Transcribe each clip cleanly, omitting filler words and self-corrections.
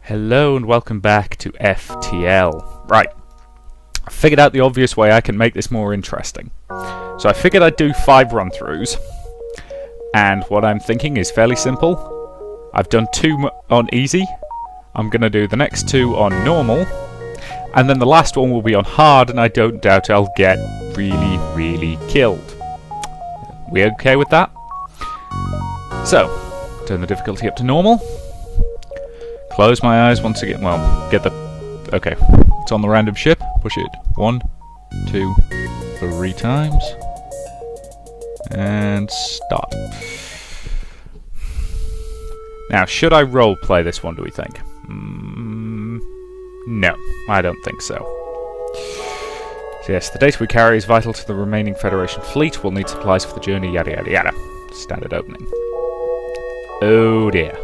Hello and welcome back to FTL. Right, I figured out the obvious way I can make this more interesting. So I figured I'd do 5 run-throughs, and what I'm thinking is fairly simple. I've done 2 on easy, I'm going to do the next 2 on normal, and then the last one will be on hard, and I don't doubt I'll get really killed. We okay with that? So, turn the difficulty up to normal. Close my eyes once again. Well, get the... Okay. It's on the random ship. Push it 1, 2, 3 times. And stop. Now, should I roleplay this one, do we think? No, I don't think so. So yes, the data we carry is vital to the remaining Federation fleet. We'll need supplies for the journey, yada yada yada. Standard opening. Oh dear.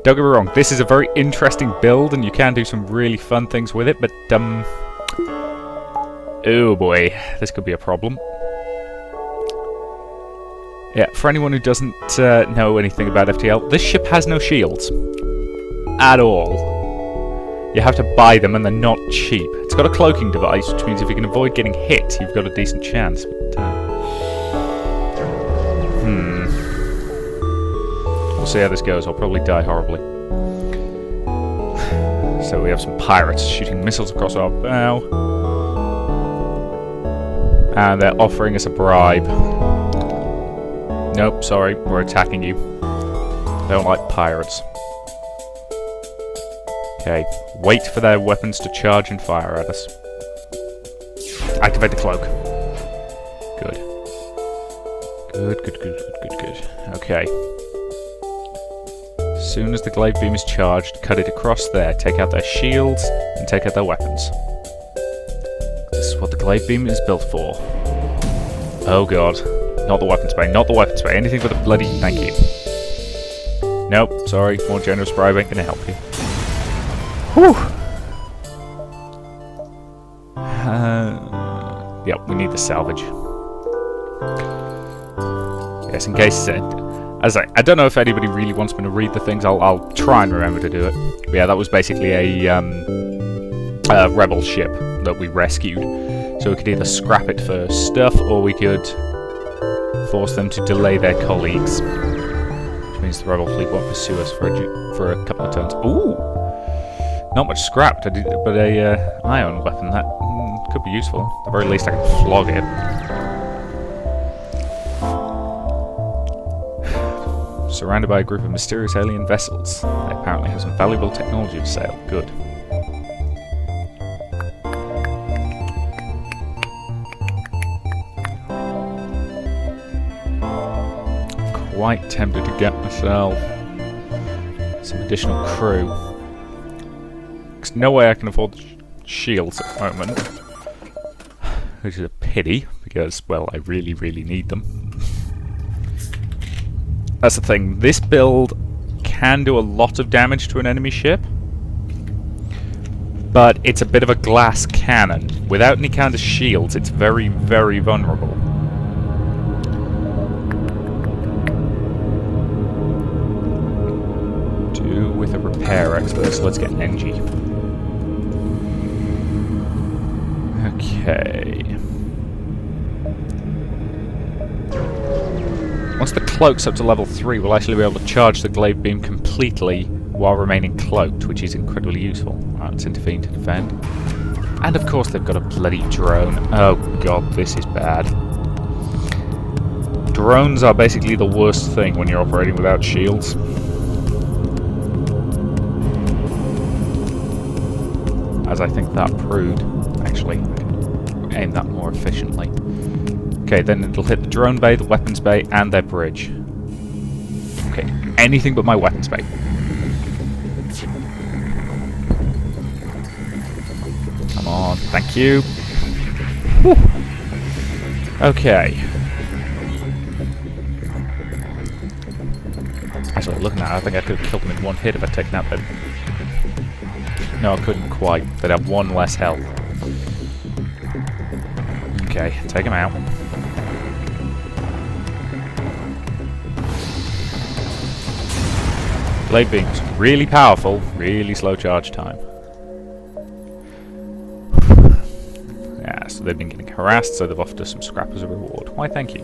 Don't get me wrong, this is a very interesting build and you can do some really fun things with it, but oh boy, this could be a problem. Yeah, for anyone who doesn't know anything about FTL, this ship has no shields. At all. You have to buy them and they're not cheap. It's got a cloaking device, which means if you can avoid getting hit, you've got a decent chance. But, we'll see how this goes. I'll probably die horribly. So we have some pirates shooting missiles across our bow. And they're offering us a bribe. Nope, sorry, we're attacking you. I don't like pirates. Okay, wait for their weapons to charge and fire at us. Activate the cloak. Good. Good. Okay. As soon as the glaive beam is charged, cut it across there, take out their shields, and take out their weapons. This is what the glaive beam is built for. Oh god. Not the weapons bay, not the weapons bay, anything but the bloody thank you. Nope, sorry, more generous bribe ain't gonna help you. Whew! Yep, we need the salvage. Yes, in case... As I don't know if anybody really wants me to read the things. I'll try and remember to do it. But yeah, that was basically a rebel ship that we rescued. So we could either scrap it for stuff, or we could force them to delay their colleagues. Which means the rebel fleet won't pursue us for a couple of turns. Ooh, not much scrapped, but a ion weapon that could be useful. At the very least, I can flog it. Surrounded by a group of mysterious alien vessels. They apparently have some valuable technology for sale. Good. Quite tempted to get myself some additional crew. There's no way I can afford the shields at the moment. Which is a pity, because, well, I really need them. That's the thing, this build can do a lot of damage to an enemy ship, but it's a bit of a glass cannon. Without any kind of shields, it's very vulnerable. Do with a repair expert, so let's get an NG. Okay. Once the cloak's up to level 3, we'll actually be able to charge the glaive beam completely while remaining cloaked, which is incredibly useful. Right, let's intervene to defend. And of course they've got a bloody drone. Oh god, this is bad. Drones are basically the worst thing when you're operating without shields. As I think that proved. Actually, I can aim that more efficiently. Okay, then it'll hit the drone bay, the weapons bay, and their bridge. Okay, anything but my weapons bay. Come on, thank you. Whew. Okay. Actually, looking at it, I think I could have killed them in one hit if I'd taken that bit. No, I couldn't quite. They'd have 1 less health. Okay, take him out. Blade beams, really powerful, really slow charge time. Yeah, so they've been getting harassed, so they've offered us some scrap as a reward. Why, thank you.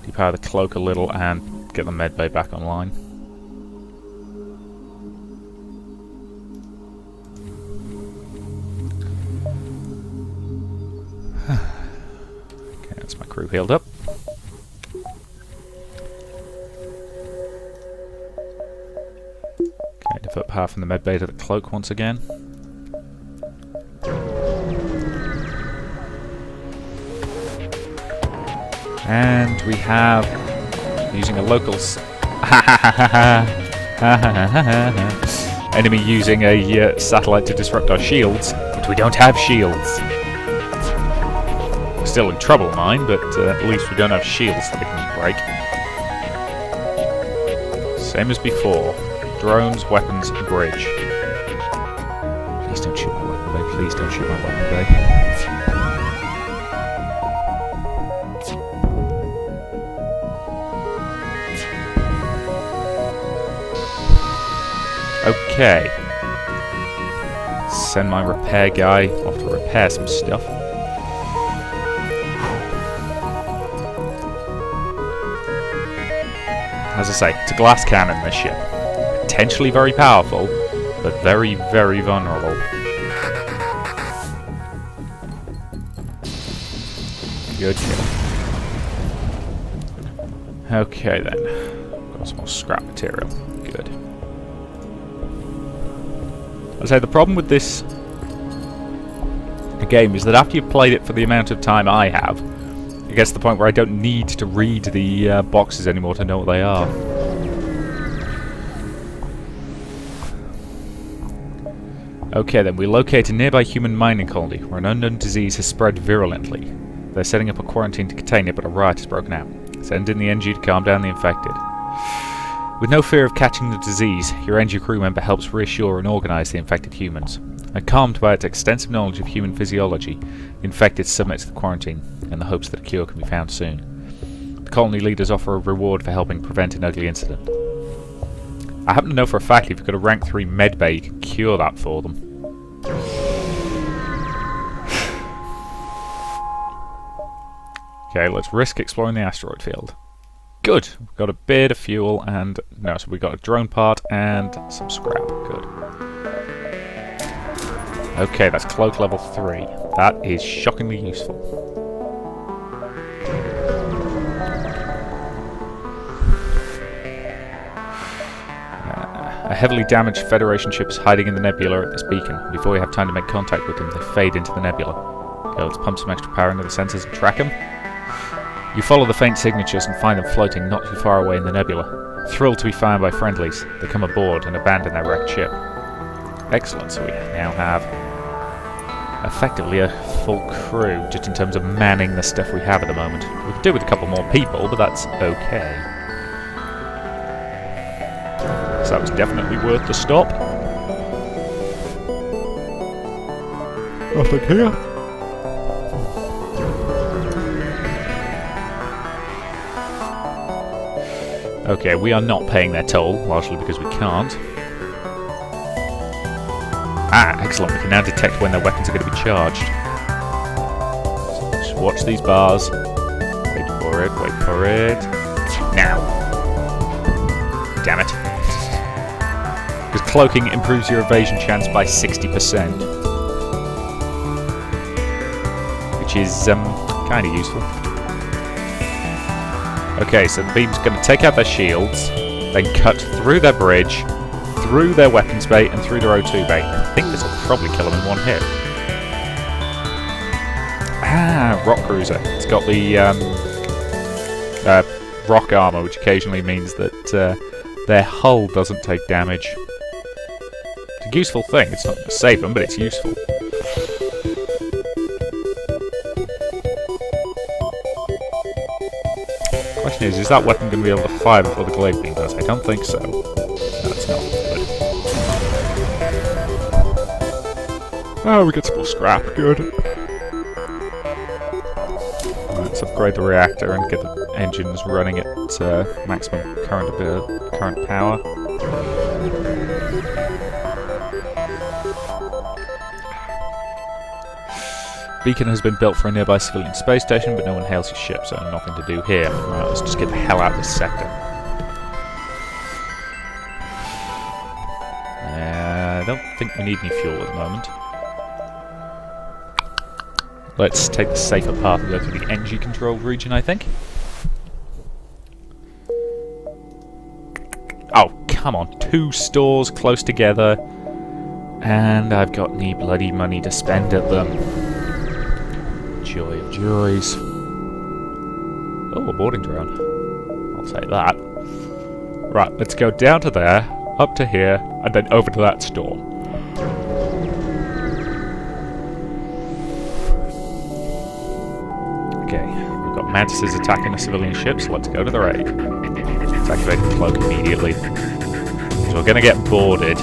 Depower the cloak a little and get the medbay back online. Okay, that's my crew healed up. Okay, divert power from the medbay to the cloak once again. And we have, using a local enemy using a satellite to disrupt our shields, but we don't have shields. We're still in trouble, mind, but at least we don't have shields that we can break. Same as before. Drones, weapons, bridge. Please don't shoot my weapon bay. Please don't shoot my weapon bay. Okay. Send my repair guy off to repair some stuff. As I say, it's a glass cannon, this ship. Potentially very powerful, but very, very vulnerable. Good kill. Okay then. Got some more scrap material. Good. I say the problem with this game is that after you've played it for the amount of time I have, it gets to the point where I don't need to read the boxes anymore to know what they are. Okay then, we locate a nearby human mining colony where an unknown disease has spread virulently. They're setting up a quarantine to contain it, but a riot has broken out. Send in the NG to calm down the infected. With no fear of catching the disease, your NG crew member helps reassure and organise the infected humans. Calmed by its extensive knowledge of human physiology, the infected submit to the quarantine, in the hopes that a cure can be found soon. The colony leaders offer a reward for helping prevent an ugly incident. I happen to know for a fact if you've got a rank 3 medbay, you can cure that for them. Okay, let's risk exploring the asteroid field. Good! We've got a bit of fuel and... no, so we've got a drone part and some scrap. Good. Okay, that's cloak level 3. That is shockingly useful. A heavily damaged Federation ship is hiding in the nebula at this beacon. Before we have time to make contact with them, they fade into the nebula. Okay, let's pump some extra power into the sensors and track them. You follow the faint signatures and find them floating not too far away in the nebula. Thrilled to be found by friendlies, they come aboard and abandon their wrecked ship. Excellent, so we now have effectively a full crew, just in terms of manning the stuff we have at the moment. We could do with a couple more people, but that's okay. So that was definitely worth the stop. Nothing here. Okay, we are not paying their toll, largely because we can't. Ah, excellent. We can now detect when their weapons are going to be charged. So just watch these bars. Wait for it, wait for it. Now. Damn it. Because cloaking improves your evasion chance by 60%. Which is kind of useful. Okay, so the beam's going to take out their shields, then cut through their bridge, through their weapons bay, and through their O2 bay. I think this will probably kill them in one hit. Ah, rock cruiser. It's got the rock armor, which occasionally means that their hull doesn't take damage. It's a useful thing. It's not going to save them, but it's useful. Question is that weapon going to be able to fire before the glade beam does? I don't think so. That's not good. Oh, we get some more scrap. Good. Let's upgrade the reactor and get the engines running at maximum current power. Beacon has been built for a nearby civilian space station, but no one hails his ship, so nothing to do here. Right, let's just get the hell out of this sector. I don't think we need any fuel at the moment. Let's take the safer path and go through the NG-controlled region, I think. Oh, come on. 2 stores close together, and I've got any bloody money to spend at them. Joy of joys. Oh, a boarding drone. I'll take that. Right, let's go down to there, up to here, and then over to that store. Okay, we've got mantises attacking the civilian ships. Let's go to the raid. Let's activate the cloak immediately. So we're going to get boarded.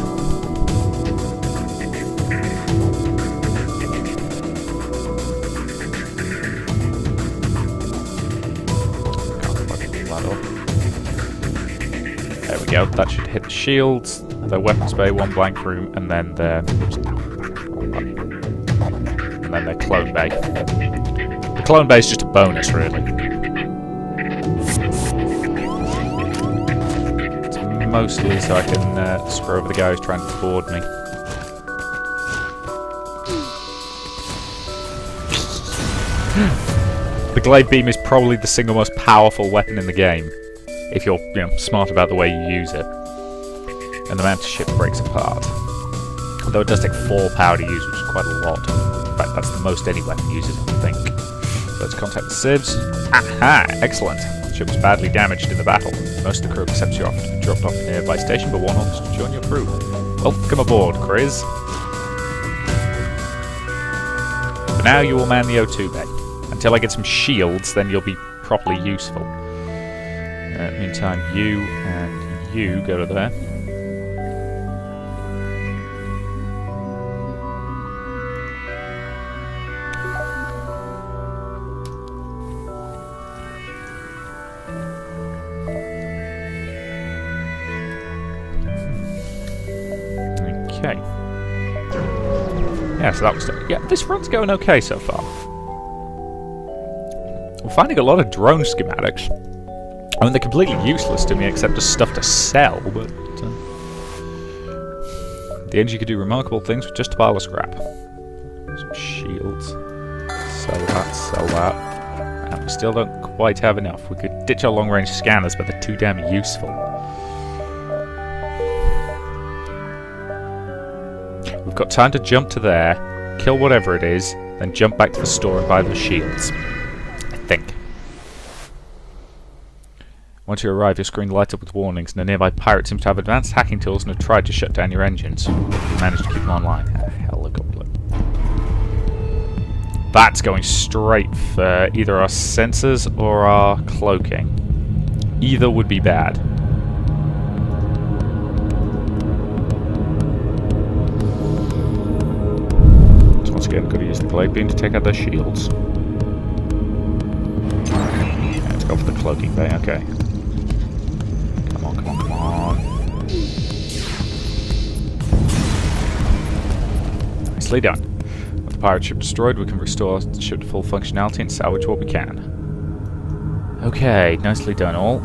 There we go, that should hit the shields, their weapons bay, 1 blank room, and then their clone bay. The clone bay is just a bonus, really. It's mostly so I can screw over the guy who's trying to board me. The glade beam is probably the single most powerful weapon in the game, if you're smart about the way you use it. And the mantis ship breaks apart. Although it does take 4 power to use, which is quite a lot. In fact, that's the most any weapon uses, I think. Let's contact the civs. Aha! Excellent. The ship was badly damaged in the battle. Most of the crew except you often dropped off a nearby station, but one offers to join your crew. Welcome aboard, Chris. For now, you will man the O2 bay. Until I get some shields, then you'll be properly useful. Meantime, you and you go to there. Okay. Yeah, so that was... Yeah, this run's going okay so far. I'm finding a lot of drone schematics. I mean, they're completely useless to me, except as stuff to sell, but... the engine could do remarkable things with just a pile of scrap. Some shields. Sell that, sell that. And we still don't quite have enough. We could ditch our long-range scanners, but they're too damn useful. We've got time to jump to there, kill whatever it is, then jump back to the store and buy the shields. I think. Once you arrive, your screen lights up with warnings, and a nearby pirate seems to have advanced hacking tools and have tried to shut down your engines. You managed to keep them online. Helicopter. That's going straight for either our sensors or our cloaking. Either would be bad. So once again, got to use the glade beam to take out their shields. Let's go for the cloaking bay, okay. Come on. Nicely done. With the pirate ship destroyed, we can restore the ship to full functionality and salvage what we can. Okay, nicely done all.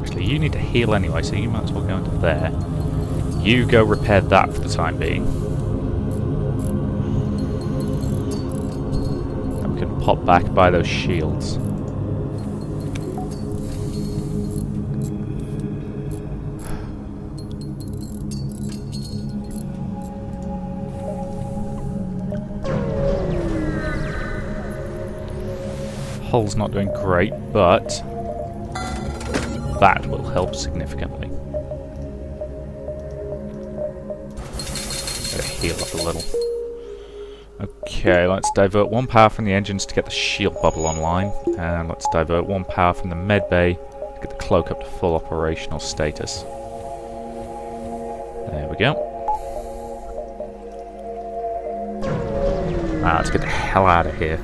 Actually, you need to heal anyway, so you might as well go into there. You go repair that for the time being. Then we can pop back by those shields. Hull's not doing great, but that will help significantly. Gotta heal up a little. Okay, let's divert 1 power from the engines to get the shield bubble online, and let's divert 1 power from the med bay to get the cloak up to full operational status. There we go. Let's get the hell out of here.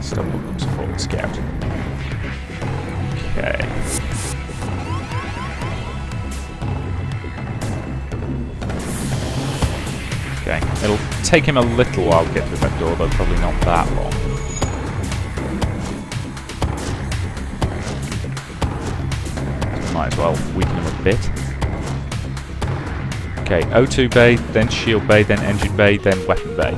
Stop looking support scout. Okay. Okay, it'll take him a little while to get through that door, though probably not that long. So might as well weaken him a bit. Okay, O2 bay, then shield bay, then engine bay, then weapon bay.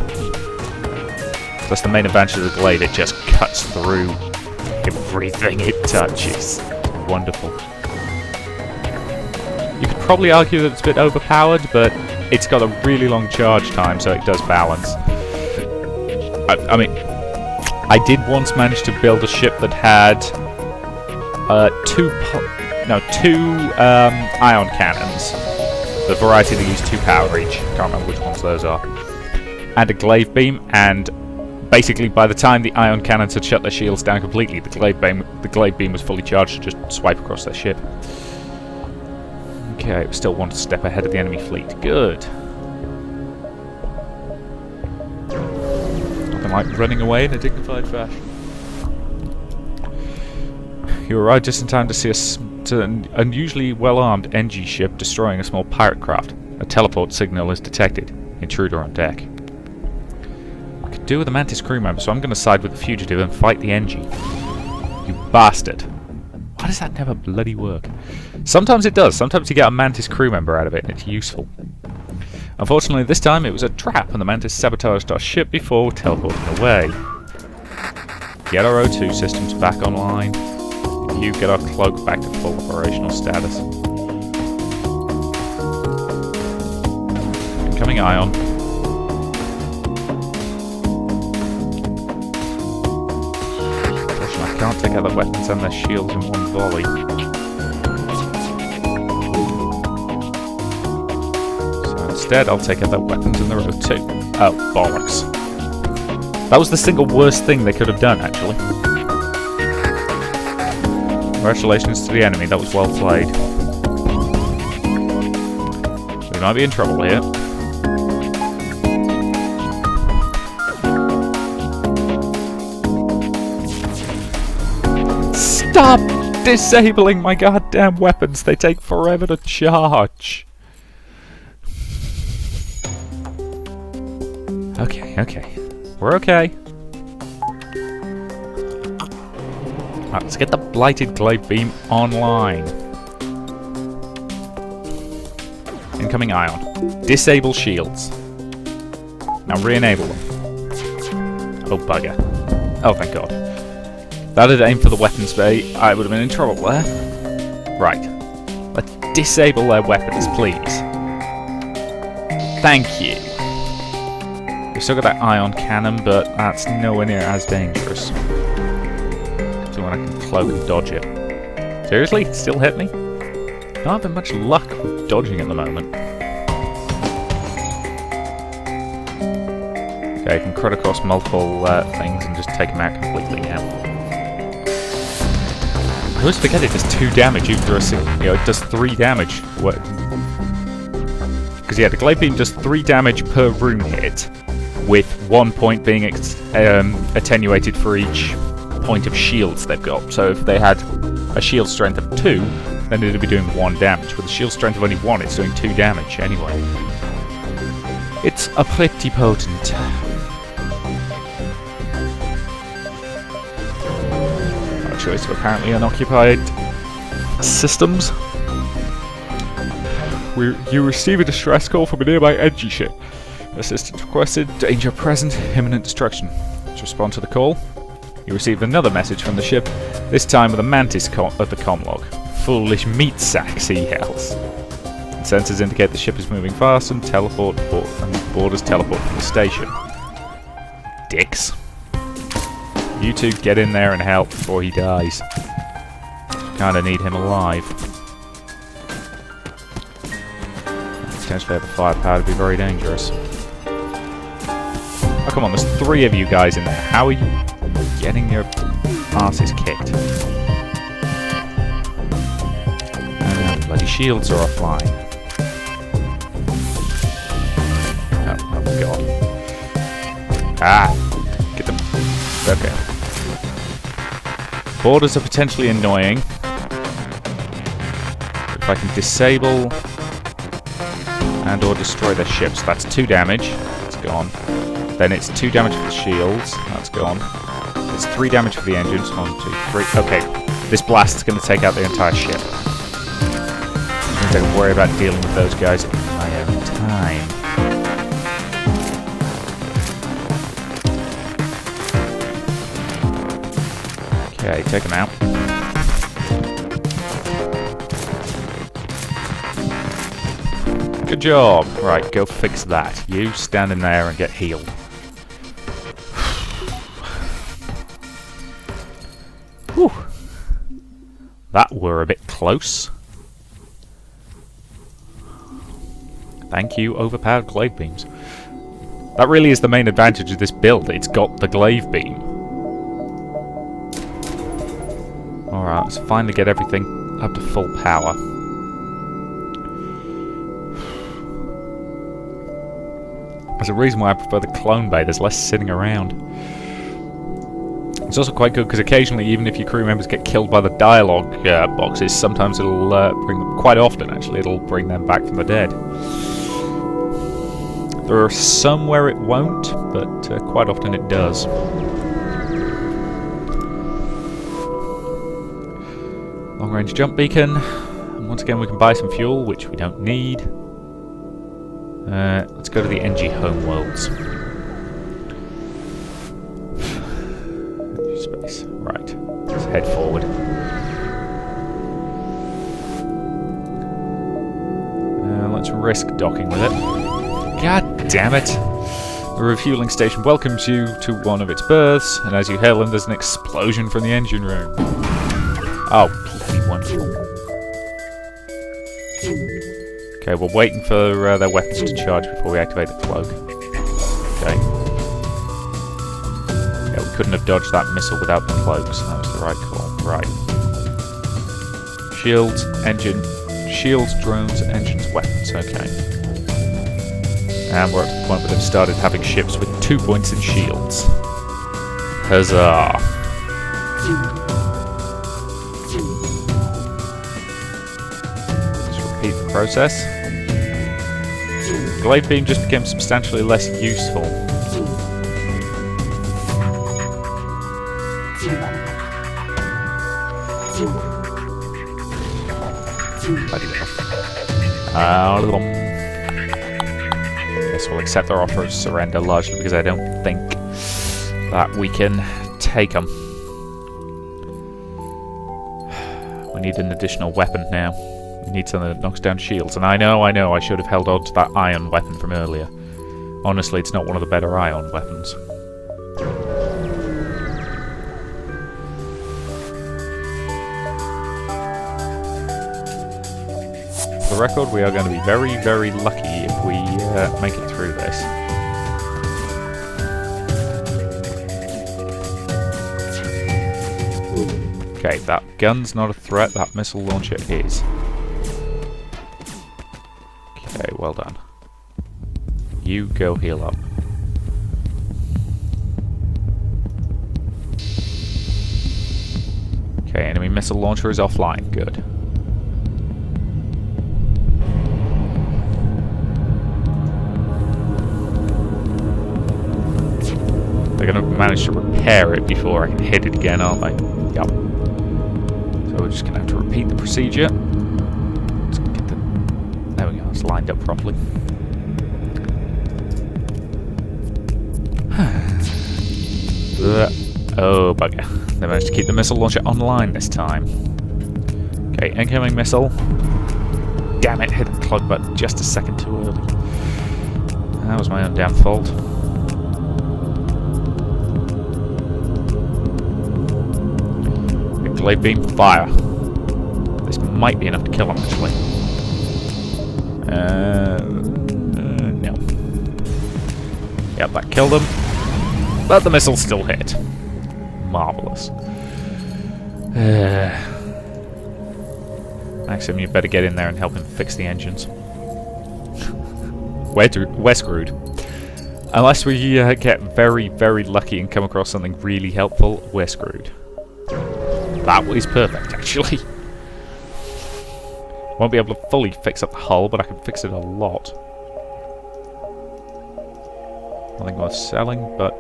That's the main advantage of the glaive, it just cuts through everything it touches. Wonderful. You could probably argue that it's a bit overpowered, but it's got a really long charge time, so it does balance. I mean, I did once manage to build a ship that had two ion cannons. The variety that use 2 power each. Can't remember which ones those are. And a glaive beam, and basically by the time the ion cannons had shut their shields down completely, the glaive beam was fully charged to just swipe across their ship. Okay, we still one step ahead of the enemy fleet. Good. Nothing like running away in a dignified fashion. You arrived just in time to see an unusually well-armed NG ship destroying a small pirate craft. A teleport signal is detected. Intruder on deck. I could do with a Mantis crew member, so I'm going to side with the fugitive and fight the NG. You bastard. Why does that never bloody work? Sometimes it does. Sometimes you get a Mantis crew member out of it and it's useful. Unfortunately, this time it was a trap and the Mantis sabotaged our ship before teleporting away. Get our O2 systems back online. You get our cloak back to full operational status. Incoming ion. Unfortunately, I can't take out the weapons and their shields in one volley. So instead, I'll take out their weapons and their O2. Oh, bollocks. That was the single worst thing they could have done, actually. Congratulations to the enemy, that was well played. We might be in trouble here. Stop disabling my goddamn weapons, they take forever to charge. Okay. We're okay. Right, let's get the blighted glaive beam online. Incoming ion. Disable shields. Now re-enable them. Oh bugger. Oh thank god. That had aimed for the weapons bay. I would have been in trouble there. Right. Let's disable their weapons, please. Thank you. We've still got that ion cannon, but that's nowhere near as dangerous. When I can cloak and dodge it. Seriously? Still hit me? Not having much luck with dodging at the moment. Okay, I can cut across multiple things and just take them out completely now. I always forget it does 2 damage after it does 3 damage. Because yeah, the glaive beam does 3 damage per room hit, with 1 point being attenuated for each point of shields they've got. So if they had a shield strength of 2, then it'd be doing 1 damage. With a shield strength of only 1, it's doing 2 damage anyway. It's a pretty potent. Our choice of apparently unoccupied systems. You receive a distress call from a nearby NG ship. Assistance requested, danger present, imminent destruction. To respond to the call, you receive another message from the ship, this time with a Mantis of the comlog. Foolish meat sacks, he yells. Sensors indicate the ship is moving fast and boarders teleport from the station. Dicks. You two get in there and help before he dies. Kinda need him alive. Potentially have the firepower to be very dangerous. Oh come on, there's 3 of you guys in there. How are you getting your asses kicked? And the bloody shields are offline. Oh god. Ah! Get them. Okay. Borders are potentially annoying. If I can disable and or destroy their ships, that's 2 damage. That's gone. Then it's 2 damage for the shields. That's gone. It's 3 damage for the engines. 1, 2, 3. Okay, this blast is going to take out the entire ship. Which means I can worry about dealing with those guys in my own time. Okay, take them out. Good job. Right, go fix that. You stand in there and get healed. Whew. That were a bit close. Thank you, overpowered glaive beams. That really is the main advantage of this build. It's got the glaive beam. Alright, let's finally get everything up to full power. There's a reason why I prefer the clone bay. There's less sitting around. It's also quite good because occasionally, even if your crew members get killed by the dialogue boxes, sometimes it'll bring them, quite often actually, it'll bring them back from the dead. There are some where it won't, but quite often it does. Long range jump beacon. And once again we can buy some fuel, which we don't need. Let's go to the NG homeworlds. Space. Right. Let's head forward. Let's risk docking with it. God damn it! The refueling station welcomes you to one of its berths, and as you hail in, there's an explosion from the engine room. Oh, bloody wonderful. Okay, we're waiting for their weapons to charge before we activate the cloak. Okay. Yeah, we couldn't have dodged that missile without the cloak, so that was the right call. Right. Shields, engine... Shields, drones, engines, weapons. Okay. And we're at the point where they've started having ships with 2 points in shields. Huzzah! Let's repeat the process. The glaive beam just became substantially less useful. Guess we'll accept their offer of surrender, largely because I don't think that we can take them. We need an additional weapon now. We need something that knocks down shields. And I know, I should have held on to that ion weapon from earlier. Honestly, it's not one of the better ion weapons. For the record, we are going to be very, very lucky if we make it through this. Okay, that gun's not a threat, that missile launcher is. Okay, well done. You go heal up. Okay, enemy missile launcher is offline, good. They're going to manage to repair it before I can hit it again, aren't they? Yep. So we're just going to have to repeat the procedure. Let's get the... There we go, it's lined up properly. Oh, bugger. They managed to keep the missile launcher online this time. Okay, incoming missile. Damn it, hit the clock button just a second too early. That was my own damn fault. Glaive beam, fire. This might be enough to kill him, actually. No. Yep, that killed him. But the missile still hit. Marvellous. Maxim, you better get in there and help him fix the engines. We're screwed. Unless we get very, very lucky and come across something really helpful, we're screwed. That is perfect, actually. Won't be able to fully fix up the hull, but I can fix it a lot. Nothing worth selling, but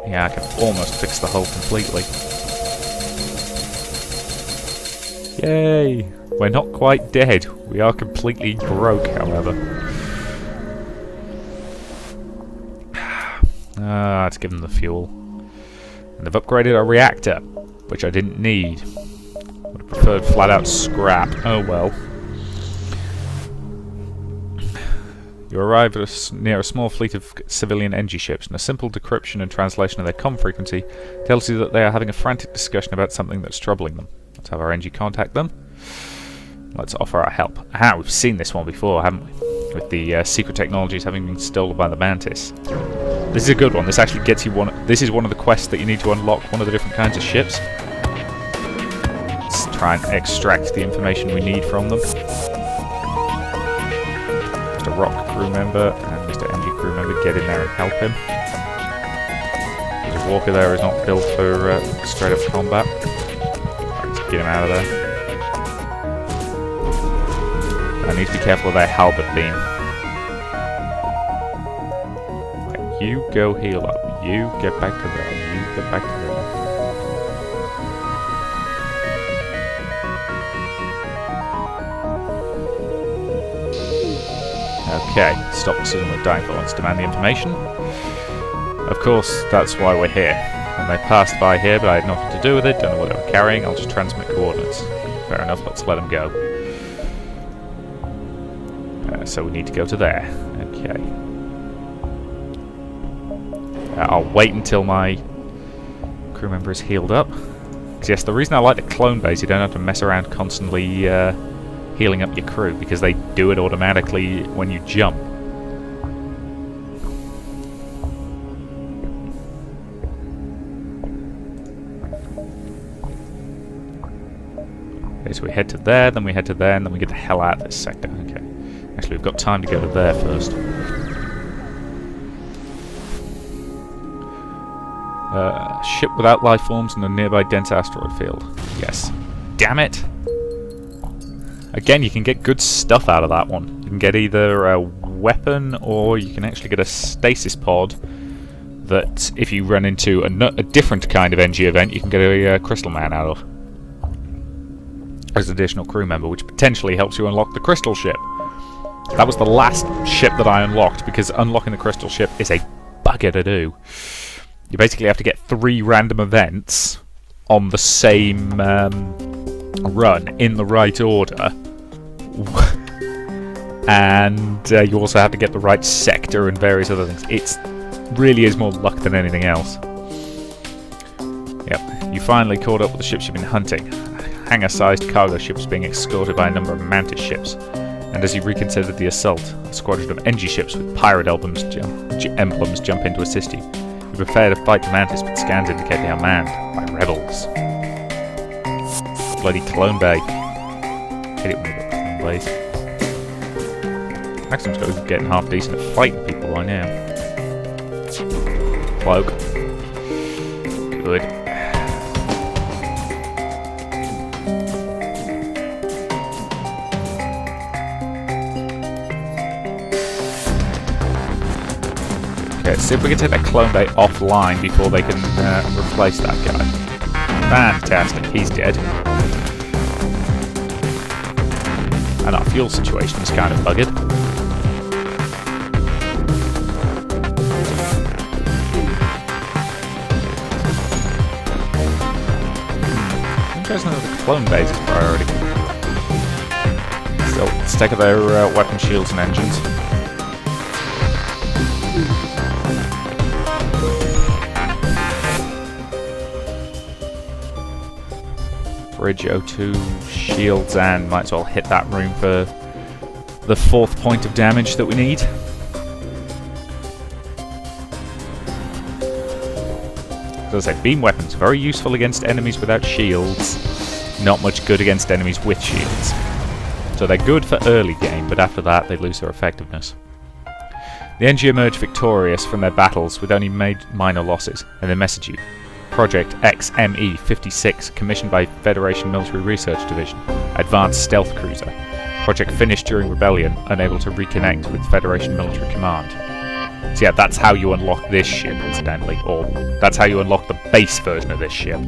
yeah, I can almost fix the hull completely. Yay! We're not quite dead. We are completely broke, however. Let's give them the fuel. And they've upgraded our reactor, which I didn't need. Would have preferred flat out scrap. Oh well. You arrive at near a small fleet of civilian NG ships, and a simple decryption and translation of their comm frequency tells you that they are having a frantic discussion about something that's troubling them. Let's have our NG contact them. Let's offer our help. Aha, we've seen this one before, haven't we? With the secret technologies having been stolen by the Mantis. This is a good one. This actually gets you one. This is one of the quests that you need to unlock one of the different kinds of ships. Let's try and extract the information we need from them. Mr. Rock crew member and Mr. NG crew member, get in there and help him. Mr. Walker there is not built for straight up combat. Let's get him out of there. I need to be careful of their halberd beam. Right, you go heal up. You get back to there. You get back to there. Okay, stop the signal of dying for. Let's demand the information. Of course, that's why we're here. And they passed by here, but I had nothing to do with it. Don't know what they were carrying. I'll just transmit coordinates. Fair enough, let's let them go. So we need to go to there. Okay. I'll wait until my crew member is healed up. Because yes, the reason I like the clone base, you don't have to mess around constantly healing up your crew, because they do it automatically when you jump. Okay, so we head to there, then we head to there, and then we get the hell out of this sector. Okay. Actually, we've got time to go to there first. Ship without life forms in a nearby dense asteroid field. Yes. Damn it! Again, you can get good stuff out of that one. You can get either a weapon, or you can actually get a stasis pod that, if you run into a different kind of NG event, you can get a Crystal Man out of. As an additional crew member, which potentially helps you unlock the Crystal Ship. That was the last ship that I unlocked, because unlocking the Crystal Ship is a bugger to do. You basically have to get 3 random events on the same run in the right order. And you also have to get the right sector and various other things. It really is more luck than anything else. Yep, you finally caught up with the ships you've been hunting. Hangar-sized cargo ships being escorted by a number of Mantis ships. And as you reconsidered the assault, a squadron of NG ships with pirate emblems jump in to assist you. You prepare to fight the Mantis, but scans indicate they are manned by rebels. Bloody clone bay. Hate it when we got clone bays. Maximum's got to be getting half decent at fighting people by now. Cloak. Good. Okay, let's see if we can take that clone bay offline before they can replace that guy. Fantastic, he's dead. And our fuel situation is kind of buggered. I don't know if the clone base is priority. So let's take out their weapon shields and engines. Bridge O2, shields, and might as well hit that room for the 4th point of damage that we need. As I say, beam weapons, very useful against enemies without shields, not much good against enemies with shields. So they're good for early game, but after that they lose their effectiveness. The NG emerge victorious from their battles with only minor losses, and they message you. Project XME-56, commissioned by Federation Military Research Division. Advanced Stealth Cruiser. Project finished during Rebellion, unable to reconnect with Federation Military Command. So yeah, that's how you unlock this ship, incidentally. Or, that's how you unlock the base version of this ship.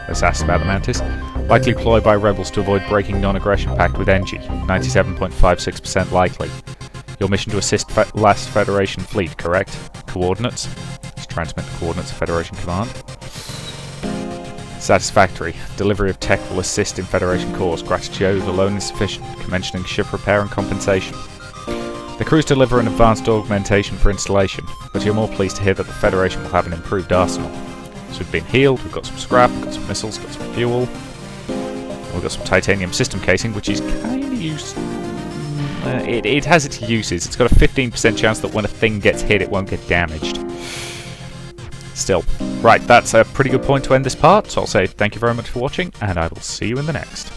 Let's ask about the Mantis. Likely ploy by rebels to avoid breaking non-aggression pact with NG. 97.56% likely. Your mission to assist last Federation fleet, correct? Coordinates. Let's transmit the coordinates of Federation Command. Satisfactory. Delivery of tech will assist in Federation cause. Gratitude alone is sufficient. Commencing ship repair and compensation. The crews deliver an advanced augmentation for installation, but you're more pleased to hear that the Federation will have an improved arsenal. So we've been healed, we've got some scrap, we've got some missiles, we've got some fuel. We've got some titanium system casing, which is kind of useful. It has its uses. It's got a 15% chance that when a thing gets hit, it won't get damaged. Still. Right, that's a pretty good point to end this part, so I'll say thank you very much for watching, and I will see you in the next.